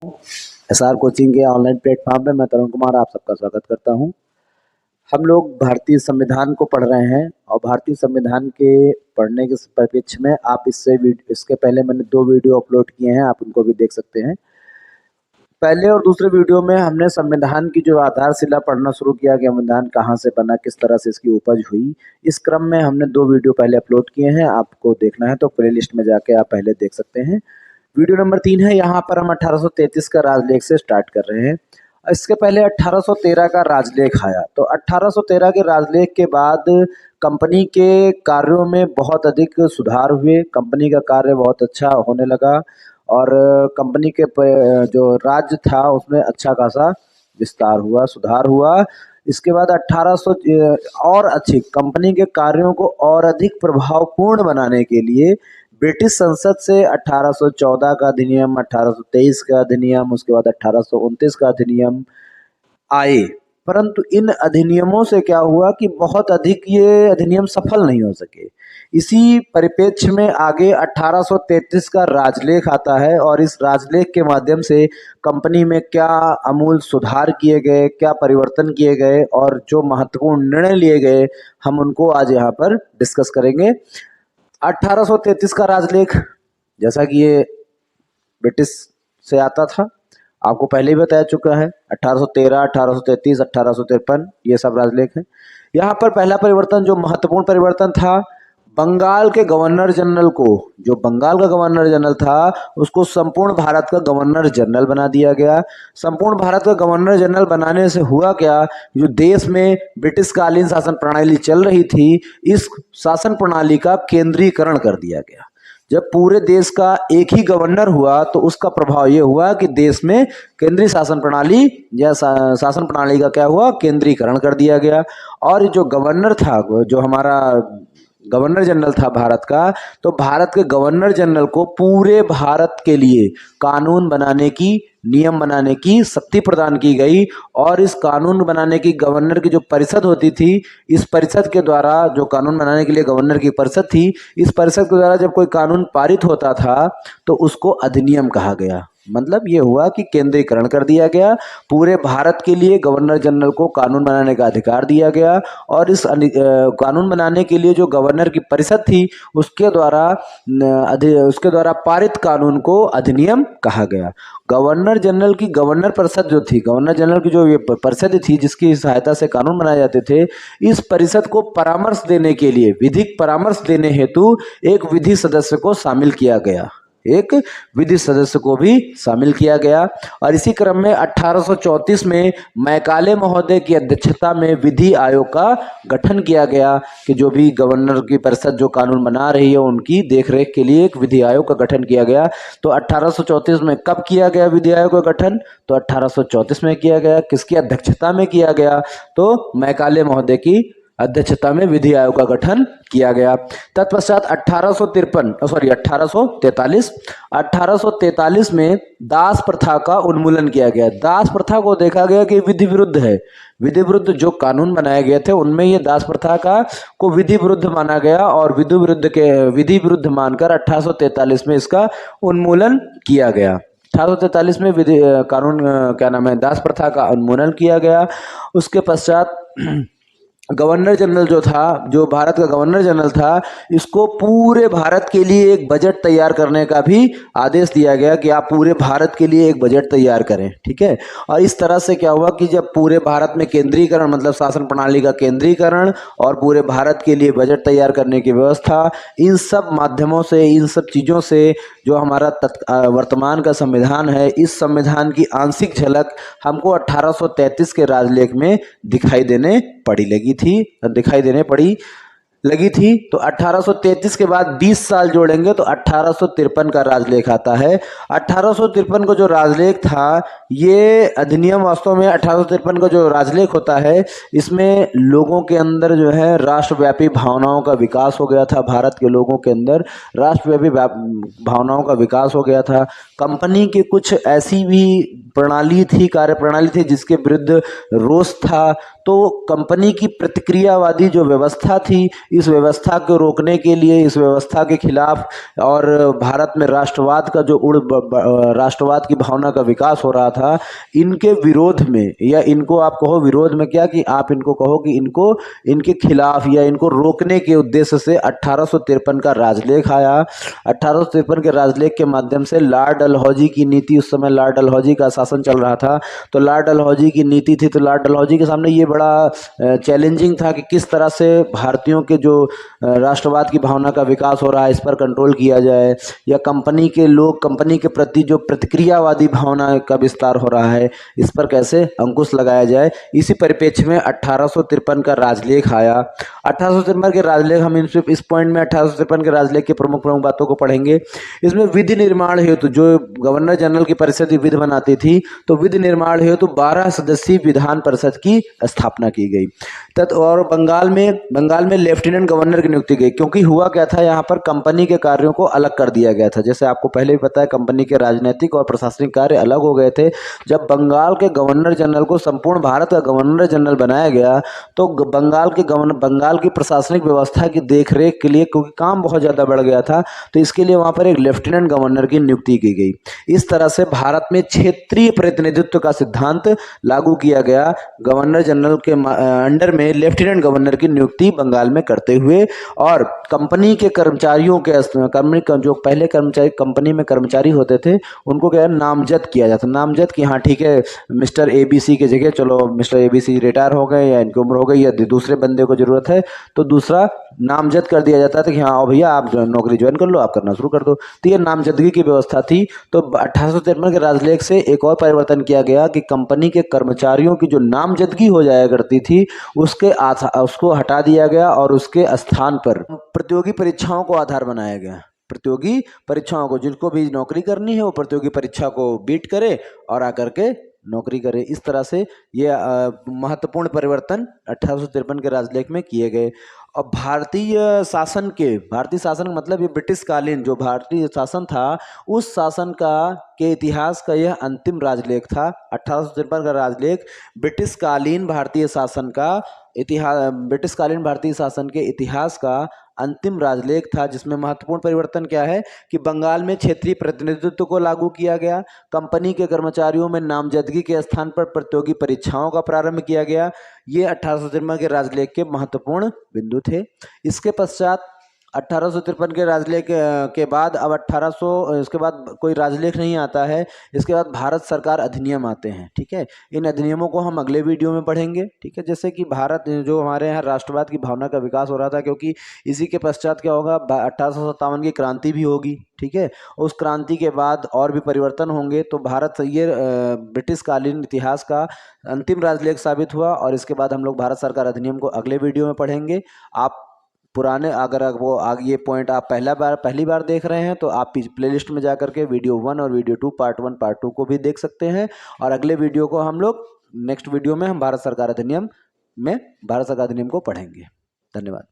SR coaching के online platform पे मैं तरुण कुमार आप सबका स्वागत करता हूं। हम लोग भारतीय संविधान को पढ़ रहे हैं और भारतीय संविधान के पढ़ने के परिप्रेक्ष्य में आप इसके पहले मैंने 2 वीडियो अपलोड किए हैं, आप उनको भी देख सकते हैं। पहले और दूसरे वीडियो में हमने संविधान की जो आधारशिला पढ़ना शुरू किया कि संविधान कहाँ से बना, किस तरह से इसकी उपज हुई। इस क्रम में हमने 2 वीडियो पहले अपलोड किए हैं, आपको देखना है तो प्लेलिस्ट में जाके आप पहले देख सकते हैं। वीडियो नंबर 3 है, यहाँ पर हम 1833 का राजलेख से स्टार्ट कर रहे हैं। इसके पहले 1813 का राजलेख आया, तो 1813 के राजलेख के बाद कंपनी के कार्यों में बहुत अधिक सुधार हुए, कंपनी का कार्य बहुत अच्छा होने लगा और कंपनी के जो राज्य था उसमें अच्छा खासा विस्तार हुआ, सुधार हुआ। इसके बाद 1800 और अच्छी कंपनी के कार्यों को और अधिक प्रभावपूर्ण बनाने के लिए ब्रिटिश संसद से 1814 का अधिनियम, 1823 का अधिनियम, उसके बाद 1829 का अधिनियम आए। परंतु इन अधिनियमों से क्या हुआ कि बहुत अधिक ये अधिनियम सफल नहीं हो सके। इसी परिप्रेक्ष्य में आगे 1833 का राजलेख आता है और इस राजलेख के माध्यम से कंपनी में क्या आमूल सुधार किए गए, क्या परिवर्तन किए गए और जो महत्वपूर्ण निर्णय लिए गए, हम उनको आज यहाँ पर डिस्कस करेंगे। 1833 का राजलेख, जैसा कि ये ब्रिटिश से आता था, आपको पहले ही बताया चुका है। 1813, 1833, 1853 ये सब राजलेख हैं। यहाँ पर पहला परिवर्तन, जो महत्वपूर्ण परिवर्तन था, बंगाल के गवर्नर जनरल को, जो बंगाल का गवर्नर जनरल था, उसको संपूर्ण भारत का गवर्नर जनरल बना दिया गया। संपूर्ण भारत का गवर्नर जनरल बनाने से हुआ क्या, जो देश में ब्रिटिश कालीन शासन प्रणाली चल रही थी, इस शासन प्रणाली का केंद्रीकरण कर दिया गया। जब पूरे देश का एक ही गवर्नर हुआ तो उसका प्रभाव ये हुआ कि देश में केंद्रीय शासन प्रणाली या शासन प्रणाली का क्या हुआ, केंद्रीकरण कर दिया गया। और जो गवर्नर था, जो हमारा गवर्नर जनरल था भारत का, तो भारत के गवर्नर जनरल को पूरे भारत के लिए कानून बनाने की, नियम बनाने की शक्ति प्रदान की गई। और इस कानून बनाने की गवर्नर की जो परिषद होती थी, इस परिषद के द्वारा, जो कानून बनाने के लिए गवर्नर की परिषद थी, इस परिषद के द्वारा जब कोई कानून पारित होता था तो उसको अधिनियम कहा गया। मतलब ये हुआ कि केंद्रीकरण कर दिया गया, पूरे भारत के लिए गवर्नर जनरल को कानून बनाने का अधिकार दिया गया। और इस कानून बनाने के लिए जो गवर्नर की परिषद थी, उसके द्वारा पारित कानून को अधिनियम कहा गया। गवर्नर जनरल की गवर्नर परिषद जो थी, गवर्नर जनरल की जो ये परिषद थी जिसकी सहायता से कानून बनाए जाते थे, इस परिषद को परामर्श देने के लिए, विधिक परामर्श देने हेतु एक विधि सदस्य को शामिल किया गया, एक विधि सदस्य को भी शामिल किया गया। और इसी क्रम में 1834 में मैकाले महोदय की अध्यक्षता में विधि आयोग का गठन किया गया कि जो भी गवर्नर की परिषद जो कानून बना रही है उनकी देखरेख के लिए एक विधि आयोग का गठन किया गया। तो 1834 में कब किया गया विधि आयोग का गठन, तो 1834 में किया गया। किसकी अध्यक्षता में किया गया, तो मैकाले महोदय की अध्यक्षता में विधि आयोग का गठन किया गया। तत्पश्चात 1843 में दास प्रथा का उन्मूलन किया गया। दास प्रथा को देखा गया कि विधि विरुद्ध है, विधि विरुद्ध जो कानून बनाए गए थे उनमें ये दास प्रथा को विधि विरुद्ध माना गया और विधि विरुद्ध मानकर 1843 में इसका उन्मूलन किया गया। 1843 में विधि कानून क्या नाम है, दास प्रथा का उन्मूलन किया गया। उसके पश्चात गवर्नर जनरल जो था, जो भारत का गवर्नर जनरल था, इसको पूरे भारत के लिए एक बजट तैयार करने का भी आदेश दिया गया कि आप पूरे भारत के लिए एक बजट तैयार करें, ठीक है। और इस तरह से क्या हुआ कि जब पूरे भारत में केंद्रीकरण, मतलब शासन प्रणाली का केंद्रीकरण और पूरे भारत के लिए बजट तैयार करने की व्यवस्था, इन सब माध्यमों से, इन सब चीज़ों से जो हमारा वर्तमान का संविधान है, इस संविधान की आंशिक झलक हमको 1833 के राजलेख में दिखाई देने लगी थी। तो 1833 के बाद 20 साल जोड़ेंगे तो 1853 का राजलेख आता है। 1853 को जो राजलेख था, ये अधिनियम वास्तव में 1853 का जो राजलेख होता है, इसमें लोगों के अंदर जो है राष्ट्रव्यापी भावनाओं का विकास हो गया था। भारत के लोगों के अंदर राष्ट्रव्यापी भावनाओं का विकास हो गया था। कंपनी के कुछ ऐसी भी प्रणाली थी, कार्यप्रणाली थी जिसके विरुद्ध रोष था। तो कंपनी की प्रतिक्रियावादी जो व्यवस्था थी, इस व्यवस्था को रोकने के लिए, इस व्यवस्था के खिलाफ और भारत में राष्ट्रवाद का जो राष्ट्रवाद की भावना का विकास हो रहा था, इनके विरोध में, या इनको आप कहो विरोध में क्या, कि आप इनको कहो कि इनको इनके खिलाफ या इनको रोकने के उद्देश्य से 1853 का राजलेख आया। 1853 के राजलेख के माध्यम से लॉर्ड डलहौजी की नीति, उस समय लॉर्ड डलहौजी का शासन चल रहा था, तो लॉर्ड डलहौजी की नीति थी। तो लॉर्ड डलहौजी के सामने ये बड़ा चैलेंजिंग था कि किस तरह से भारतीयों के जो राष्ट्रवाद की भावना का विकास हो रहा है, इस पर कंट्रोल किया जाए, या कंपनी के लोग, कंपनी के प्रति जो प्रतिक्रियावादी भावना का विस्तार हो रहा है, इस पर कैसे अंकुश लगाया जाए। इसी परिप्रेक्ष्य में 1853 का राजलेख आया। 1853 के राजलेख, हम इस पॉइंट में 1853 के राजलेख की प्रमुख प्रमुख बातों को पढ़ेंगे। इसमें विधि निर्माण हेतु, जो गवर्नर जनरल की परिषद विधि बनाती थी, तो विधि निर्माण हेतु 12 सदस्यीय विधान परिषद की स्थापना की गई। और बंगाल में लेफ्टिनेंट गवर्नर की नियुक्ति गई, क्योंकि हुआ क्या था, यहाँ पर कंपनी के कार्यों को अलग कर दिया गया था। जैसे आपको पहले भी पता है, कंपनी के राजनीतिक और प्रशासनिक कार्य अलग हो गए थे। जब बंगाल के गवर्नर जनरल को संपूर्ण भारत का गवर्नर जनरल बनाया गया, तो बंगाल की प्रशासनिक व्यवस्था की देखरेख के लिए, क्योंकि काम बहुत ज़्यादा बढ़ गया था, तो इसके लिए वहाँ पर एक लेफ्टिनेंट गवर्नर की नियुक्ति की गई। इस तरह से भारत में क्षेत्रीय प्रतिनिधित्व का सिद्धांत लागू किया गया, गवर्नर जनरल के अंडर में लेफ्टिनेंट गवर्नर की नियुक्ति बंगाल में करते हुए। और कंपनी के कर्मचारियों के, जो पहले कर्मचारी कंपनी में कर्मचारी होते थे, उनको क्या नामजद किया जाता, नामजद कि हाँ ठीक है, मिस्टर ABC की जगह चलो मिस्टर ABC रिटायर हो गए, या इनकी उम्र हो गई, या दूसरे बंदे को जरूरत है, तो दूसरा नामजद कर दिया जाता था कि हाँ भैया आप नौकरी ज्वाइन कर लो, आप करना शुरू कर दो। तो ये नामजदगी की व्यवस्था थी। तो 1853 के राजलेख से एक और परिवर्तन किया गया कि कंपनी के कर्मचारियों की जो नामजदगी हो जाया करती थी, उसको हटा दिया गया और उसके स्थान पर प्रतियोगी परीक्षाओं को आधार बनाया गया। प्रतियोगी परीक्षाओं को, जिनको भी नौकरी करनी है वो प्रतियोगी परीक्षा को बीट करे और आकर के नौकरी करे। इस तरह से ये महत्वपूर्ण परिवर्तन 1853 के राजलेख में किए गए। और भारतीय शासन का मतलब ये ब्रिटिश कालीन जो भारतीय शासन था, उस शासन के इतिहास का यह अंतिम राजलेख था। 1853 का राजलेख ब्रिटिश कालीन भारतीय शासन के इतिहास का अंतिम राजलेख था, जिसमें महत्वपूर्ण परिवर्तन क्या है कि बंगाल में क्षेत्रीय प्रतिनिधित्व को लागू किया गया, कंपनी के कर्मचारियों में नामजदगी के स्थान पर प्रतियोगी परीक्षाओं का प्रारंभ किया गया। ये 1853 के राजलेख के महत्वपूर्ण बिंदु थे। इसके पश्चात 1853 के राजलेख के बाद अब इसके बाद कोई राजलेख नहीं आता है। इसके बाद भारत सरकार अधिनियम आते हैं। ठीक है, इन अधिनियमों को हम अगले वीडियो में पढ़ेंगे। ठीक है, जैसे कि भारत जो हमारे यहाँ राष्ट्रवाद की भावना का विकास हो रहा था, क्योंकि इसी के पश्चात क्या होगा, 1857 की क्रांति भी होगी। ठीक है, उस क्रांति के बाद और भी परिवर्तन होंगे। तो भारत ये ब्रिटिश कालीन इतिहास का अंतिम राजलेख साबित हुआ। और इसके बाद हम लोग भारत सरकार अधिनियम को अगले वीडियो में पढ़ेंगे। आप पुराने, अगर वो आगे ये पॉइंट आप पहली बार देख रहे हैं, तो आप प्लेलिस्ट में जाकर के वीडियो 1 और वीडियो 2 पार्ट 1 पार्ट 2 को भी देख सकते हैं। और अगले वीडियो को हम लोग नेक्स्ट वीडियो में हम भारत सरकार अधिनियम को पढ़ेंगे। धन्यवाद।